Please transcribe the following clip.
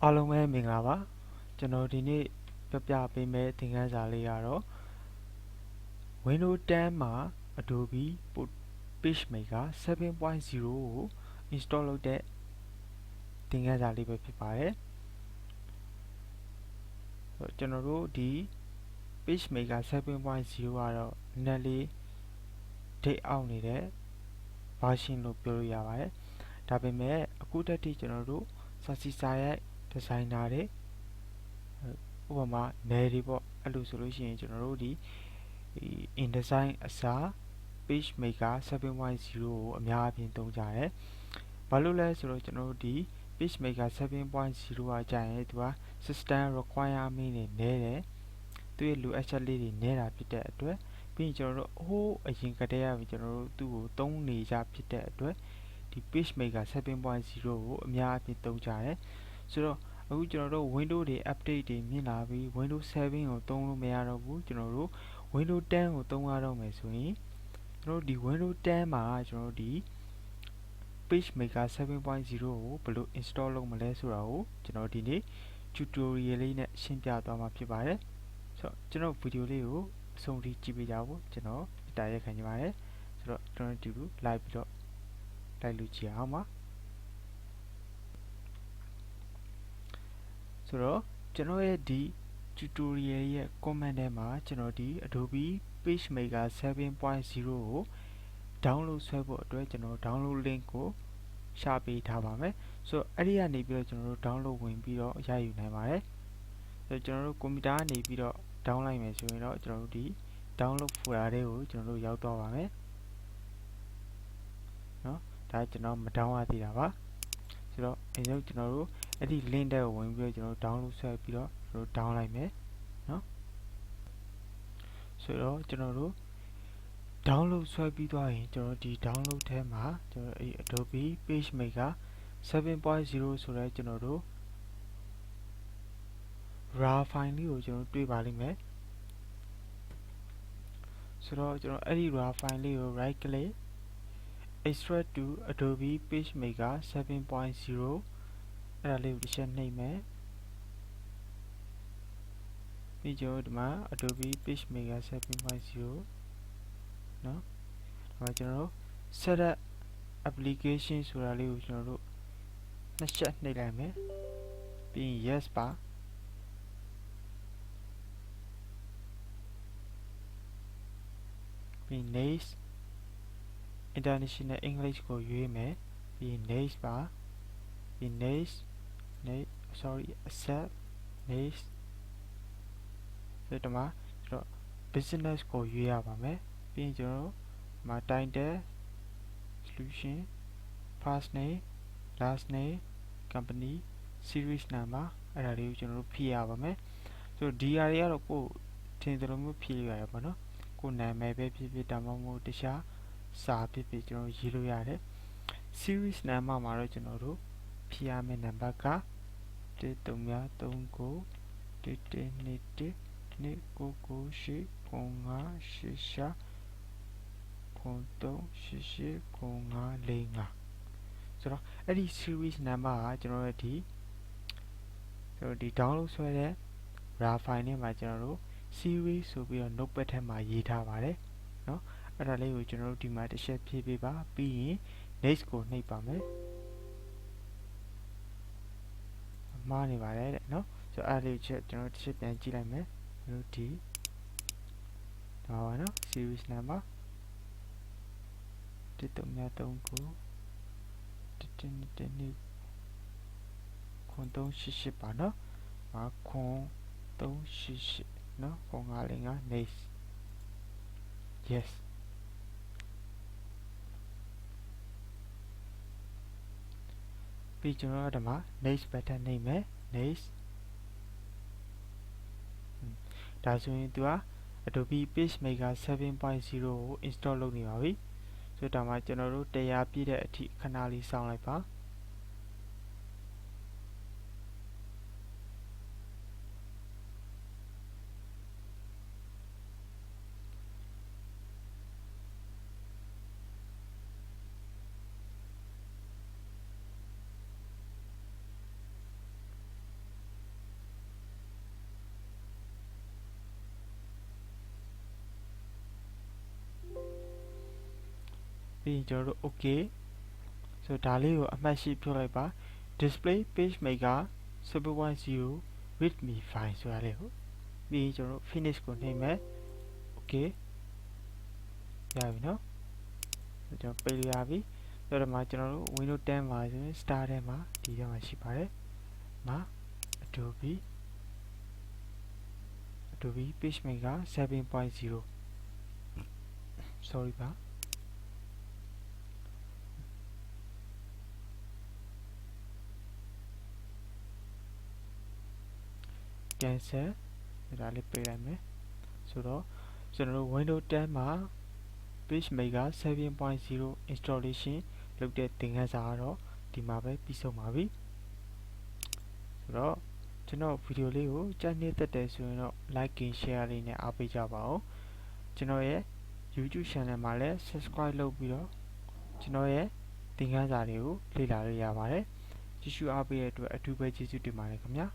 အားလုံးပဲမင်္ဂလာပါကျွန်တော်ဒီနေ့ပြပြပေးမယ့်သင်ခန်းစာလေးကတော့ Windows 10မှာ Adobe PageMaker 7.0 ကို install လုပ်တဲ့သင်ခန်းစာလေးပဲဖြစ်ပါတယ်ကျွန်တော်တို့ဒီ PageMaker 7.0 ကတော့နည်းနည်းလေး date အောက်နေတဲ့ version လို့ပြောလို့ရပါတယ်ဒါပေမဲ့အခုတည်းကကျွန်တော်တို့စာစီစာရိုက်ဒီဇိုင်နာတွေဥပမာနယ်တွေပေါ့အဲ့လိုဆိုလို့ရှိရင်ကျွန်တော်တို့ဒီ InDesign အစား PageMaker 7.0 ကိုအများအပြားသုံးကြတယ်ဘာလို့လဲဆိုတော့ကျွန်တော်တို့ဒီ PageMaker 7.0 ကကြာရင်သူက system requirement တွေနည်းတယ်သူရဲ့လိုအပ်ချက်လေးတွေနည်းတာဖြစ်တဲ့အတွက်ပြီးရင်ကျွန်တော်တို့ဟိုးအရင်ကတည်းကကျွန်တော်တို့သူ့ကိုသုံးနေကြဖြစ်တဲ့အတွက်ဒီ PageMaker 7.0 ကိုအများအပြားသုံးကြတယ်ဆိုတော့အခုကျွန်တော်တို့ Windows တွေ update တွေမြင်လာပြီး Windows 7 ကိုသုံးလို့မရတော့ဘူးကျွန်တော်တို့ Windows 10 ကိုသုံးရတော့မယ်ဆိုရင်ကျွန်တော်တို့ဒီ Windows 10 မှာကျွန်တော်တို့ဒီ PageMaker 7.0 ကိုဘယ်လို install လုပ်မလဲဆိုတာကိုကျွန်တော်ဒီနေ့ tutorial လေးနဲ့ရှင်းပြသွားမှာဖြစ်ပါတယ်ဆိုတော့ကျွန်တော်ဗီဒီယိုလေးကိုအဆုံးထိကြည့်ပေးကြဖို့ကျွန်တော်တားရက်ခံနေပါတယ်ဆိုတော့ကျွန်တော်ဒီလို live ပြီးတော့လိုက်လို့ကြည့်အောင်ပါဆိုတော့ကျွန်တော်ရဲ့ဒီ tutorial ရဲ့ comment ထဲမှာကျွန်တော်ဒီ Adobe PageMaker 7.0 ကို download ဆွဲဖို့အတွက်ကျွန်တော် download link ကိုရှာပေးထားပါမယ်ဆိုတော့အဲ့ဒီကနေပြီးတော့ကျွန်တော်တို့ download ဝင်ပြီးတော့ရယူနိုင်ပါတယ်ဆိုတော့ကျွန်တော်တို့ကွန်ပျူတာကနေပြီးတော့ down လိုက်မယ်ဆိုရင်တော့ကျွန်တော်တို့ဒီ download folder တွေကိုကျွန်တော်တို့ရောက်သွားပါမယ်နော်ဒါကျွန်တော်မ down ရသေးတာပါဆိုတော့အရင်ကျွန်တော်တို့အဲ့ဒီ link တဲ့ကိုဝင်ပြီးတော့ကျွန်တော်တို့ download ဆွဲပြီးတော့ကျွန်တော်တို့ down လိုက်မယ်နော်ဆိုတော့ကျွန်တော်တို့ download ဆွဲပြီးသွားရင်ကျွန်တော်ဒီ download ထဲမှာကျွန်တော်အဲ့ Adobe PageMaker 7.0 ဆိုတဲ့ကျွန်တော်တို့ raw file လေးကိုကျွန်တော်တွေ့ပါလိမ့်မယ်ဆိုတော့ကျွန်တော်အဲ့ဒီ raw file လေးကို right click extract to Adobe PageMaker 7.0 အဲ့ဒါလေးကိုတစ်ချက်နှိပ်မယ်ပြီးကျွန်တော်ဒီမှာ Adobe PageMaker 7.0 နော်ဒီမှာကျွန်တော်တို့ setup application ဆိုတာလေးကိုကျွန်တော်တို့နှစ်ချက်နှိပ်လိုက်မယ်ပြီးရင် yes ပါပြီး next international english ကိုရွေးမယ်ပြီး next ပါပြီး next accept next ဒီမှာကျွန်တော် business ကိုရွေးရပါမယ်ပြီးရင်ကျွန်တော်မှာ title solution first name last name company series number အဲ့ဒါလေးကိုကျွန်တော်တို့ဖြည့်ရပါမယ်ဆိုတော့ဒီအရာတွေကတော့ကိုယ်ထင်သလိုမျိုးဖြည့်ရရပါတော့ကိုယ်နာမည်ပဲဖြစ်ဖြစ်ဒါမှမဟုတ်တခြားစာဖြစ်ဖြစ်ကျွန်တော်ရေးလို့ရတယ် series number မှာတော့ကျွန်တော်တို့ဖြည့်ရမယ့် number က1339 1121 998 ဆိုတော့အဲ့ဒီ series number ကကျွန်တော်တို့ဒီ download ဆွဲတဲ့ raw file နဲ့မှာကျွန်တော်တို့ series ဆိုပြီးတော့ notepad ထဲမှာရေးထားပါတယ်เนาะအဲ့ဒါလေးကိုကျွန်တော်တို့ဒီမှာတစ်ချက်ဖြည့်ပေးပါပြီးရင် next ကိုနှိပ်ပါမယ်မှားနေပါတယ်တဲ့เนาะဆိုတော့အဲ့လေးချက်ကျွန်တော်တစ်ချက်ပြန်ကြည့်လိုက်မယ်ကျွန်တော်ဒီဒါပါเนาะ series number 1339 1388ပါเนาะ1388เนาะ9505 next yes ပြီးကျွန်တော်တို့ဒီမှာ next button နှိပ်မယ် next ဒါဆိုရင်သူက Adobe PageMaker 7.0 ကို install လုပ်နေပါပြီဆိုတော့ဒါမှကျွန်တော်တို့100ပြည့်တဲ့အထိခဏလေးစောင့်လိုက်ပါ ပြီးရင်ကျွန်တော်တို့ OK ဆိုဒါလေးကိုအမှတ်ရှိဖြုတ်လိုက်ပါ display PageMaker 7.0 readme file ဆိုတာလေးကိုပြီးရင်ကျွန်တော်တို့ finish ကိုနှိပ်မယ် OK ရပြီနော်ကျွန်တော်ပိတ်ရပြီဆိုတော့မှကျွန်တော်တို့ Windows 10မှာဆိုရင် Start ထဲမှာဒီထဲမှာရှိပါတယ်မှာ Adobe PageMaker 7.0 sorry ပါ cancel ဒါလေးပိတ်လိုက်မယ်ဆိုတော့ကျွန်တော်တို့ Windows 10မှာ PageMaker 7.0 installation လုပ်တဲ့သင်ခန်းစာကတော့ဒီမှာပဲပြီးဆုံးပါပြီဆိုတော့ကျွန်တော်ဗီဒီယိုလေးကိုကြိုက်နေတဲ့တယ်ဆိုရင်တော့ like and share လေးနဲ့အားပေးကြပါဦးကျွန်တော်ရဲ့ YouTube channel မှာလည်း subscribe လုပ်ပြီးတော့ကျွန်တော်ရဲ့သင်ခန်းစာတွေကိုလေ့လာလို့ရပါတယ်ကြည့်ရှုအားပေးတဲ့အတွက်အထူးပဲကျေးဇူးတင်ပါတယ်ခင်ဗျာ